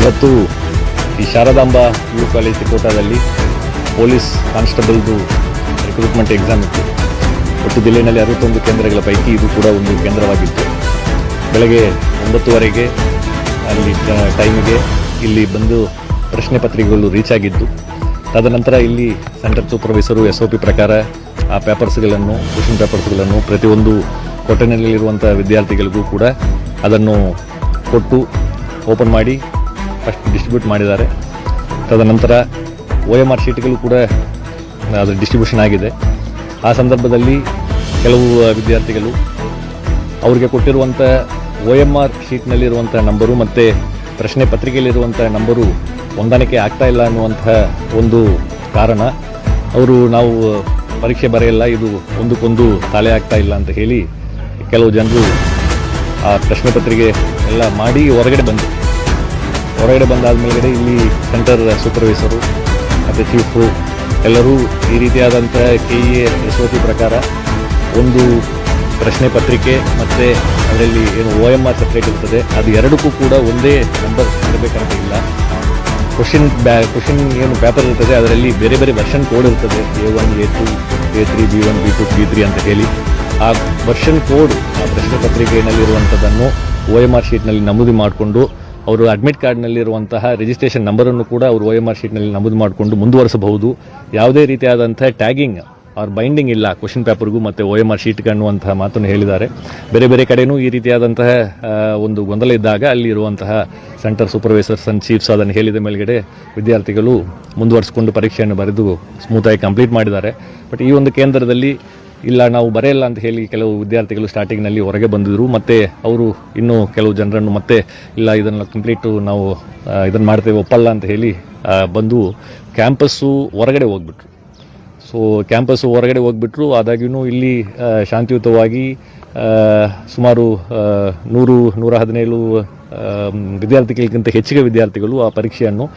ಇವತ್ತು ಈ Sharadamba PU college ಕೋಟಾದಲ್ಲಿ ಪೊಲೀಸ್ ಕಾನ್ಸ್ಟೇಬಲ್ದು ರಿಕ್ರೂಟ್ಮೆಂಟ್ ಎಕ್ಸಾಮ್ ಇತ್ತು. ಒಟ್ಟು ಜಿಲ್ಲೆಯಲ್ಲಿ 61 ಕೇಂದ್ರಗಳ ಪೈಕಿ ಇದು ಕೂಡ ಒಂದು ಕೇಂದ್ರವಾಗಿತ್ತು. ಬೆಳಗ್ಗೆ 9:30ಗೆ ಅಲ್ಲಿ ಟೈಮಿಗೆ ಇಲ್ಲಿ ಬಂದು ಪ್ರಶ್ನೆ ಪತ್ರಿಕೆಗಳು ರೀಚ್ ಆಗಿದ್ದು, ತದನಂತರ ಇಲ್ಲಿ ಸೆಂಟರ್ ಸೂಪರ್ವೈಸರು SOP ಪ್ರಕಾರ ಆ ಪೇಪರ್ಸ್ಗಳನ್ನು, ಕ್ವೆಶ್ಚನ್ ಪೇಪರ್ಸ್ಗಳನ್ನು ಪ್ರತಿಯೊಂದು ಕೊಠಡಿನಲ್ಲಿರುವಂಥ ವಿದ್ಯಾರ್ಥಿಗಳಿಗೂ ಕೂಡ ಅದನ್ನು ಕೊಟ್ಟು ಓಪನ್ ಮಾಡಿ ಫಸ್ಟ್ ಡಿಸ್ಟ್ರಿಬ್ಯೂಟ್ ಮಾಡಿದ್ದಾರೆ. ತದನಂತರ OMR ಶೀಟ್ಗಳು ಕೂಡ ಅದು ಡಿಸ್ಟ್ರಿಬ್ಯೂಷನ್ ಆಗಿದೆ. ಆ ಸಂದರ್ಭದಲ್ಲಿ ಕೆಲವು ವಿದ್ಯಾರ್ಥಿಗಳು ಅವರಿಗೆ ಕೊಟ್ಟಿರುವಂಥ OMR ಶೀಟ್ನಲ್ಲಿರುವಂಥ ನಂಬರು ಮತ್ತು ಪ್ರಶ್ನೆ ಪತ್ರಿಕೆಯಲ್ಲಿರುವಂಥ ನಂಬರು ಹೊಂದಾಣಿಕೆ ಆಗ್ತಾ ಇಲ್ಲ ಅನ್ನುವಂತಹ ಒಂದು ಕಾರಣ, ಅವರು ನಾವು ಪರೀಕ್ಷೆ ಬರೆಯಲ್ಲ, ಇದು ಒಂದಕ್ಕೊಂದು ತಾಳೆ ಆಗ್ತಾ ಇಲ್ಲ ಅಂತ ಹೇಳಿ ಕೆಲವು ಜನರು ಆ ಪ್ರಶ್ನೆ ಪತ್ರಿಕೆ ಎಲ್ಲ ಮಾಡಿ ಹೊರಗಡೆ ಬಂದಾದ ಮೇಲ್ಗಡೆ ಇಲ್ಲಿ ಸೆಂಟರ್ ಸೂಪರ್ವೈಸರು ಮತ್ತು ಚೀಫು ಎಲ್ಲರೂ ಈ ರೀತಿಯಾದಂಥ KEA SOP ಪ್ರಕಾರ ಒಂದು ಪ್ರಶ್ನೆ ಪತ್ರಿಕೆ ಮತ್ತು ಅದರಲ್ಲಿ ಏನು OMR ಸಪ್ರೇಟ್ ಇರ್ತದೆ, ಅದು ಎರಡಕ್ಕೂ ಕೂಡ ಒಂದೇ ನಂಬರ್ ಇರಬೇಕಂತ ಇಲ್ಲ. ಕ್ವಶನ್ ಏನು ಪೇಪರ್ ಇರ್ತದೆ ಅದರಲ್ಲಿ ಬೇರೆ ಬೇರೆ ವರ್ಷನ್ ಕೋಡ್ ಇರ್ತದೆ, A1, A2, A3, B1, B2, B3 ಅಂತ ಹೇಳಿ ಆ ವರ್ಷನ್ ಕೋಡ್ ಆ ಪ್ರಶ್ನೆ ಪತ್ರಿಕೆಯಲ್ಲಿರುವಂಥದ್ದನ್ನು OMR ಶೀಟ್ನಲ್ಲಿ ನಮೂದು ಮಾಡಿಕೊಂಡು ಅವರು ಅಡ್ಮಿಟ್ ಕಾರ್ಡ್ನಲ್ಲಿರುವಂತಹ ರಿಜಿಸ್ಟ್ರೇಷನ್ ನಂಬರನ್ನು ಕೂಡ ಅವರು OMR ಶೀಟ್ನಲ್ಲಿ ನಮೂದು ಮಾಡಿಕೊಂಡು ಮುಂದುವರಿಸಬಹುದು. ಯಾವುದೇ ರೀತಿಯಾದಂಥ ಟ್ಯಾಗಿಂಗ್ ಆರ್ ಬೈಂಡಿಂಗ್ ಇಲ್ಲ ಕ್ವಶನ್ ಪೇಪರ್ಗೂ ಮತ್ತು OMR ಶೀಟ್ಗೆ ಅನ್ನುವಂತಹ ಮಾತನ್ನು ಹೇಳಿದ್ದಾರೆ. ಬೇರೆ ಬೇರೆ ಕಡೆಯೂ ಈ ರೀತಿಯಾದಂತಹ ಒಂದು ಗೊಂದಲ ಇದ್ದಾಗ ಅಲ್ಲಿ ಇರುವಂತಹ ಸೆಂಟರ್ ಸೂಪರ್ವೈಸರ್ಸ್ ಅಂಡ್ ಚೀಫ್ಸ್ ಅದನ್ನು ಹೇಳಿದ ಮೇಲ್ಗಡೆ ವಿದ್ಯಾರ್ಥಿಗಳು ಮುಂದುವರಿಸಿಕೊಂಡು ಪರೀಕ್ಷೆಯನ್ನು ಬರೆದು ಸ್ಮೂತಾಗಿ ಕಂಪ್ಲೀಟ್ ಮಾಡಿದ್ದಾರೆ. ಬಟ್ ಈ ಒಂದು ಕೇಂದ್ರದಲ್ಲಿ ಇಲ್ಲ, ನಾವು ಬರೆಯಲ್ಲ ಅಂತ ಹೇಳಿ ಕೆಲವು ವಿದ್ಯಾರ್ಥಿಗಳು ಸ್ಟಾರ್ಟಿಂಗ್ನಲ್ಲಿ ಹೊರಗೆ ಬಂದಿದ್ದರು. ಮತ್ತು ಅವರು ಇನ್ನೂ ಕೆಲವು ಜನರನ್ನು ಮತ್ತೆ ಇಲ್ಲ ಇದನ್ನು ಕಂಪ್ಲೀಟು ನಾವು ಇದನ್ನು ಮಾಡ್ತೇವೆ ಒಪ್ಪಲ್ಲ ಅಂತ ಹೇಳಿ ಬಂದು ಕ್ಯಾಂಪಸ್ಸು ಹೊರಗಡೆ ಹೋಗ್ಬಿಟ್ರು. ಸೊ ಕ್ಯಾಂಪಸ್ಸು ಹೊರಗಡೆ ಹೋಗ್ಬಿಟ್ರು. ಆದಾಗ್ಯೂ ಇಲ್ಲಿ ಶಾಂತಿಯುತವಾಗಿ ಸುಮಾರು 117 ವಿದ್ಯಾರ್ಥಿಗಳಿಗಿಂತ ಹೆಚ್ಚಿಗೆ ವಿದ್ಯಾರ್ಥಿಗಳು ಆ ಪರೀಕ್ಷೆಯನ್ನು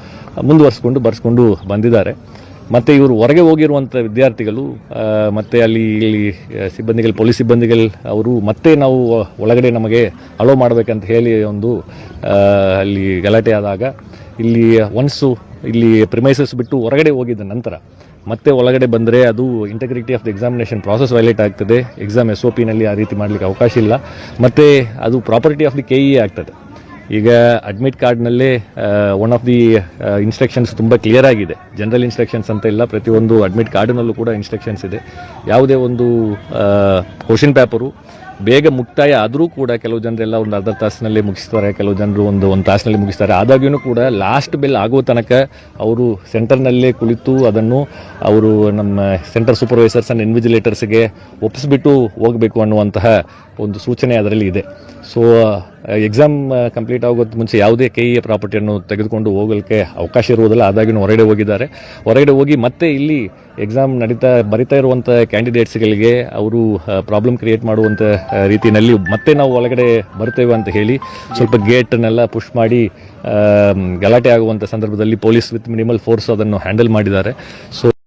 ಬರ್ಸ್ಕೊಂಡು ಬಂದಿದ್ದಾರೆ. ಮತ್ತು ಇವರು ಹೊರಗೆ ಹೋಗಿರುವಂಥ ವಿದ್ಯಾರ್ಥಿಗಳು ಮತ್ತು ಇಲ್ಲಿ ಪೊಲೀಸ್ ಸಿಬ್ಬಂದಿಗಳು ಅವರು ಮತ್ತೆ ನಾವು ಒಳಗಡೆ ನಮಗೆ ಅಲೋ ಮಾಡಬೇಕಂತ ಹೇಳಿ ಒಂದು ಅಲ್ಲಿ ಗಲಾಟೆ ಆದಾಗ ಇಲ್ಲಿ ಇಲ್ಲಿ ಪ್ರಿಮೈಸಸ್ ಬಿಟ್ಟು ಹೊರಗಡೆ ಹೋಗಿದ್ದ ನಂತರ ಮತ್ತೆ ಒಳಗಡೆ ಬಂದರೆ ಅದು integrity of the examination process violate ಆಗ್ತದೆ. ಎಕ್ಸಾಮ್ SOPನಲ್ಲಿ ಆ ರೀತಿ ಮಾಡಲಿಕ್ಕೆ ಅವಕಾಶ ಇಲ್ಲ. ಮತ್ತು ಅದು ಪ್ರಾಪರ್ಟಿ ಆಫ್ ದಿ KEA ಆಗ್ತದೆ. ಈಗ ಅಡ್ಮಿಟ್ ಕಾರ್ಡ್ನಲ್ಲೇ ಒನ್ ಆಫ್ ದಿ ಇನ್ಸ್ಟ್ರಕ್ಷನ್ಸ್ ತುಂಬ ಕ್ಲಿಯರ್ ಆಗಿದೆ. ಜನರಲ್ ಇನ್ಸ್ಟ್ರಕ್ಷನ್ಸ್ ಅಂತ ಇಲ್ಲ, ಪ್ರತಿಯೊಂದು ಅಡ್ಮಿಟ್ ಕಾರ್ಡಿನಲ್ಲೂ ಕೂಡ ಇನ್ಸ್ಟ್ರಕ್ಷನ್ಸ್ ಇದೆ. ಯಾವುದೇ ಒಂದು ಕ್ವಶನ್ ಪೇಪರು ಬೇಗ ಮುಕ್ತಾಯ ಆದರೂ ಕೂಡ ಕೆಲವು ಜನರೆಲ್ಲ ಒಂದು ಅರ್ಧ ತಾಸಿನಲ್ಲಿ ಮುಗಿಸ್ತಾರೆ, ಕೆಲವು ಜನರು ಒಂದು ತಾಸಿನಲ್ಲಿ ಮುಗಿಸ್ತಾರೆ. ಆದಾಗ್ಯೂ ಕೂಡ ಲಾಸ್ಟ್ ಬೆಲ್ ಆಗೋ ತನಕ ಅವರು ಸೆಂಟರ್ನಲ್ಲೇ ಕುಳಿತು ಅದನ್ನು ಅವರು ನಮ್ಮ ಸೆಂಟರ್ ಸೂಪರ್ವೈಸರ್ಸ್ ಆ್ಯಂಡ್ ಇನ್ವಿಜಿಲೇಟರ್ಸ್ಗೆ ಒಪ್ಪಿಸ್ಬಿಟ್ಟು ಹೋಗಬೇಕು ಅನ್ನುವಂತಹ ಒಂದು ಸೂಚನೆ ಅದರಲ್ಲಿ ಇದೆ. ಸೊ ಎಕ್ಸಾಮ್ ಕಂಪ್ಲೀಟ್ ಆಗೋದು ಮುಂಚೆ ಯಾವುದೇ KEA ಪ್ರಾಪರ್ಟಿಯನ್ನು ತೆಗೆದುಕೊಂಡು ಹೋಗಲಿಕ್ಕೆ ಅವಕಾಶ ಇರುವುದಿಲ್ಲ. ಆದಾಗ್ಯೂ ಹೊರಗಡೆ ಹೋಗಿದ್ದಾರೆ. ಹೊರಗಡೆ ಹೋಗಿ ಮತ್ತೆ ಇಲ್ಲಿ ಎಕ್ಸಾಮ್ ಬರಿತಾ ಇರುವಂಥ ಕ್ಯಾಂಡಿಡೇಟ್ಸ್ಗಳಿಗೆ ಅವರು ಪ್ರಾಬ್ಲಮ್ ಕ್ರಿಯೇಟ್ ಮಾಡುವಂಥ ರೀತಿಯಲ್ಲಿ ಮತ್ತೆ ನಾವು ಒಳಗಡೆ ಬರ್ತೇವೆ ಅಂತ ಹೇಳಿ ಸ್ವಲ್ಪ ಗೇಟನ್ನೆಲ್ಲ ಪುಷ್ ಮಾಡಿ ಗಲಾಟೆ ಆಗುವಂಥ ಸಂದರ್ಭದಲ್ಲಿ ಪೊಲೀಸ್ ವಿತ್ ಮಿನಿಮಲ್ ಫೋರ್ಸ್ ಅದನ್ನು ಹ್ಯಾಂಡಲ್ ಮಾಡಿದ್ದಾರೆ. ಸೊ